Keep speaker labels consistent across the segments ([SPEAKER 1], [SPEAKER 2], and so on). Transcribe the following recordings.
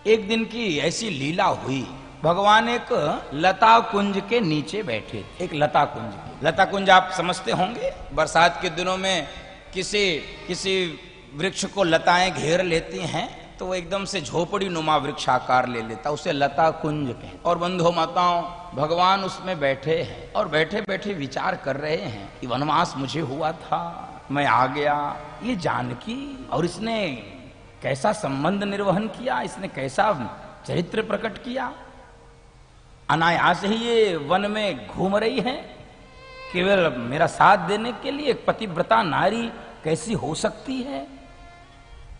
[SPEAKER 1] एक दिन की ऐसी लीला हुई, भगवान एक लता कुंज के नीचे बैठे थे। एक लता कुंज, लता कुंज आप समझते होंगे, बरसात के दिनों में किसी वृक्ष को लताएं घेर लेती हैं तो वो एकदम से झोपड़ी नुमा वृक्ष आकार ले लेता, उसे लता कुंज कहते। और बंधु माताओं, भगवान उसमें बैठे हैं और बैठे बैठे विचार कर रहे हैं कि वनवास मुझे हुआ था, मैं आ गया, ये जानकी और इसने कैसा संबंध निर्वहन किया, इसने कैसा चरित्र प्रकट किया। अनायास ही ये वन में घूम रही है, केवल मेरा साथ देने के लिए। एक पतिव्रता नारी कैसी हो सकती है,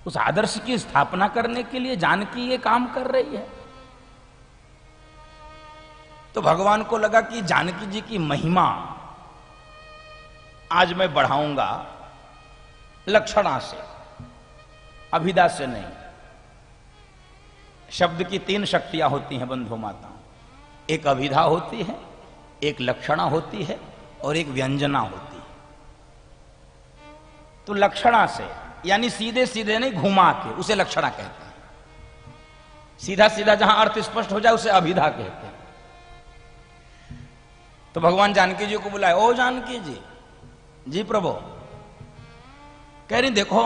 [SPEAKER 1] उस आदर्श की स्थापना करने के लिए जानकी ये काम कर रही है। तो भगवान को लगा कि जानकी जी की महिमा आज मैं बढ़ाऊंगा लक्षणा से, अभिधा से नहीं। शब्द की 3 शक्तियां होती हैं बंधु माताओं, एक अभिधा होती है, एक लक्षणा होती है और एक व्यंजना होती है। तो लक्षणा से यानी सीधे सीधे नहीं, घुमा के, उसे लक्षणा कहते हैं। सीधा सीधा जहां अर्थ स्पष्ट हो जाए उसे अभिधा कहते हैं। तो भगवान जानकी जी को बुलाए, ओ जानकी जी। जी प्रभु। कह रही देखो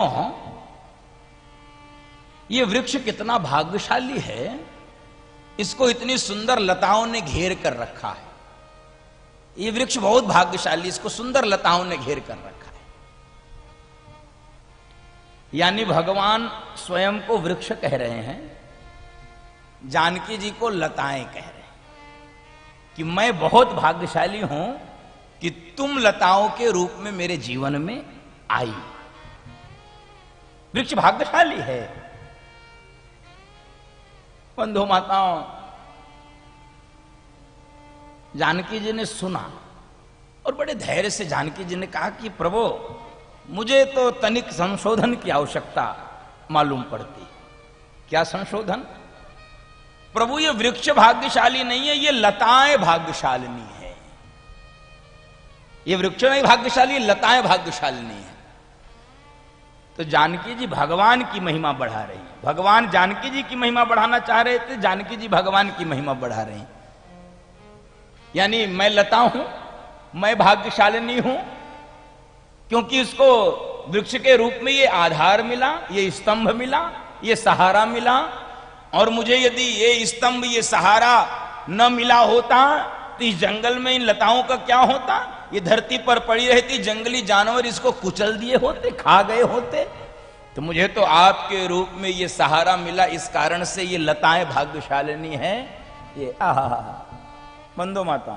[SPEAKER 1] ये वृक्ष कितना भाग्यशाली है, इसको इतनी सुंदर लताओं ने घेर कर रखा है। ये वृक्ष बहुत भाग्यशाली, इसको सुंदर लताओं ने घेर कर रखा है। यानी भगवान स्वयं को वृक्ष कह रहे हैं, जानकी जी को लताएं कह रहे हैं कि मैं बहुत भाग्यशाली हूं कि तुम लताओं के रूप में मेरे जीवन में आई। वृक्ष भाग्यशाली है। बंधु माताओं, जानकी जी ने सुना और बड़े धैर्य से जानकी जी ने कहा कि प्रभु मुझे तो तनिक संशोधन की आवश्यकता मालूम पड़ती। क्या संशोधन? प्रभु ये वृक्ष भाग्यशाली नहीं है, ये लताएं भाग्यशालिनी है। ये वृक्ष नहीं भाग्यशाली, लताएं भाग्यशालिनी है। तो जानकी जी भगवान की महिमा बढ़ा रही है। भगवान जानकी जी की महिमा बढ़ाना चाह रहे थे, जानकी जी भगवान की महिमा बढ़ा रही। यानी मैं लता हूं, मैं भाग्यशालिनी हूं क्योंकि इसको वृक्ष के रूप में ये आधार मिला, ये स्तंभ मिला, ये सहारा मिला। और मुझे यदि ये स्तंभ, ये सहारा न मिला होता तो इस जंगल में इन लताओं का क्या होता? ये धरती पर पड़ी रहती, जंगली जानवर इसको कुचल दिए होते, खा गए होते। तो मुझे तो आपके रूप में ये सहारा मिला, इस कारण से ये लताएं भाग्यशालिनी है। ये बंधु माता,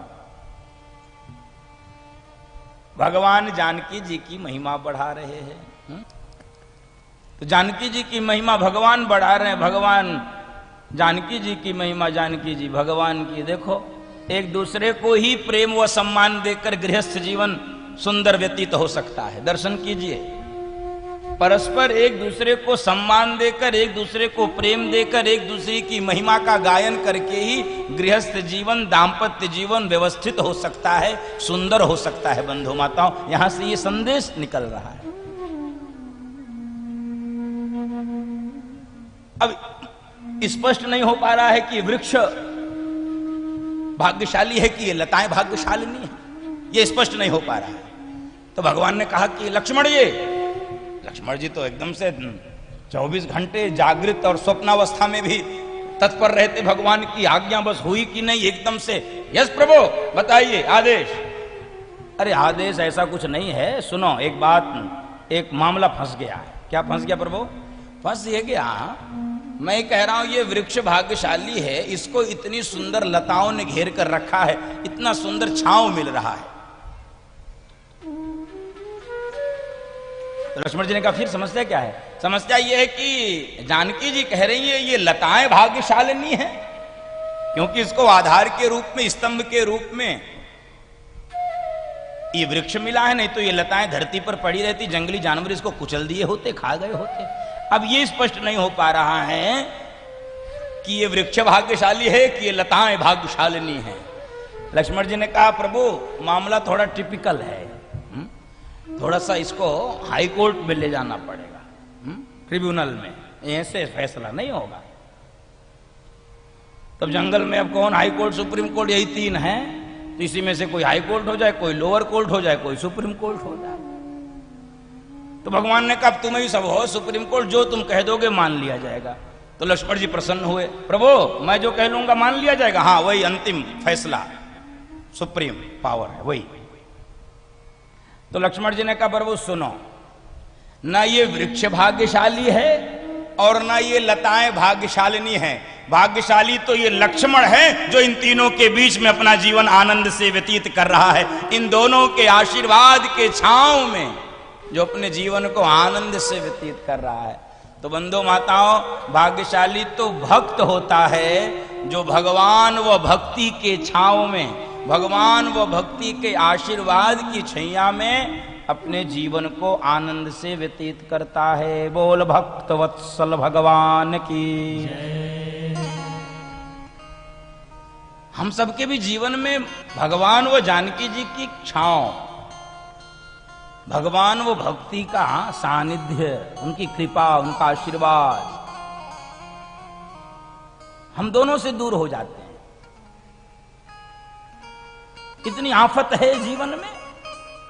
[SPEAKER 1] भगवान जानकी जी की महिमा बढ़ा रहे हैं। तो जानकी जी की महिमा भगवान बढ़ा रहे हैं। भगवान जानकी जी की महिमा, जानकी जी भगवान की। देखो, एक दूसरे को ही प्रेम व सम्मान देकर गृहस्थ जीवन सुंदर व्यतीत हो सकता है। दर्शन कीजिए, परस्पर एक दूसरे को सम्मान देकर, एक दूसरे को प्रेम देकर, एक दूसरे की महिमा का गायन करके ही गृहस्थ जीवन, दाम्पत्य जीवन व्यवस्थित हो सकता है, सुंदर हो सकता है। बंधु माताओं, यहां से ये संदेश निकल रहा है। अब स्पष्ट नहीं हो पा रहा है कि वृक्ष भाग्यशाली है कि ये लताएं भाग्यशालिनी है, ये स्पष्ट नहीं हो पा रहा है। तो भगवान ने कहा कि लक्ष्मण जी, लक्ष्मण जी तो एकदम से 24 घंटे जागृत और स्वप्नावस्था में भी तत्पर रहते। भगवान की आज्ञा बस हुई कि नहीं, एकदम से यस प्रभु बताइए आदेश। अरे आदेश ऐसा कुछ नहीं है, सुनो एक बात, एक मामला फंस गया है। क्या फंस गया प्रभु? फंस ये गया, मैं कह रहा हूं ये वृक्ष भाग्यशाली है, इसको इतनी सुंदर लताओं ने घेर कर रखा है, इतना सुंदर छांव मिल रहा है। तो लक्ष्मण जी ने कहा फिर समस्या क्या है? समस्या यह है कि जानकी जी कह रही है ये लताएं भाग्यशालिनी है क्योंकि इसको आधार के रूप में, स्तंभ के रूप में ये वृक्ष मिला है, नहीं तो ये लताएं धरती पर पड़ी रहती, जंगली जानवर इसको कुचल दिए होते, खा गए होते। अब ये स्पष्ट नहीं हो पा रहा है कि ये वृक्ष भाग्यशाली है कि ये लताएं भाग्यशालिनी है। लक्ष्मण जी ने कहा प्रभु मामला थोड़ा टिपिकल है, थोड़ा सा इसको हाई कोर्ट में ले जाना पड़ेगा, ट्रिब्यूनल में, ऐसे फैसला नहीं होगा। तब जंगल में अब कौन हाई कोर्ट सुप्रीम कोर्ट, यही तीन हैं, तो इसी में से कोई हाई कोर्ट हो जाए, कोई लोअर कोर्ट हो जाए, कोई सुप्रीम कोर्ट हो जाए। तो भगवान ने कहा तुम ही सब हो सुप्रीम कोर्ट, जो तुम कह दोगे मान लिया जाएगा। तो लक्ष्मण जी प्रसन्न हुए, प्रभु मैं जो कह लूंगा मान लिया जाएगा? हाँ वही अंतिम फैसला, सुप्रीम पावर है वही। तो लक्ष्मण जी ने कहा प्रभु सुनो, ना ये वृक्ष भाग्यशाली है और ना ये लताएं भाग्यशालिनी है। भाग्यशाली तो ये लक्ष्मण है जो इन तीनों के बीच में अपना जीवन आनंद से व्यतीत कर रहा है, इन दोनों के आशीर्वाद के छांव में जो अपने जीवन को आनंद से व्यतीत कर रहा है। तो बंधु माताओं, भाग्यशाली तो भक्त होता है जो भगवान व भक्ति के छांव में, भगवान व भक्ति के आशीर्वाद की छैया में अपने जीवन को आनंद से व्यतीत करता है। बोल भक्त वत्सल भगवान की। हम सबके भी जीवन में भगवान व जानकी जी की छांव, भगवान व भक्ति का सानिध्य, उनकी कृपा, उनका आशीर्वाद, हम दोनों से दूर हो जाते हैं। इतनी आफत है जीवन में,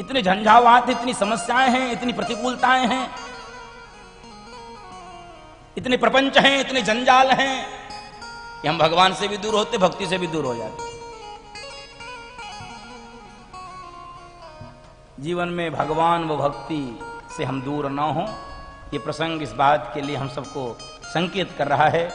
[SPEAKER 1] इतने झंझावात, इतनी समस्याएं हैं, इतनी प्रतिकूलताएं हैं, इतने प्रपंच हैं, इतने जंजाल हैं कि हम भगवान से भी दूर होते, भक्ति से भी दूर हो जाते। जीवन में भगवान व भक्ति से हम दूर न हो, ये प्रसंग इस बात के लिए हम सबको संकेत कर रहा है।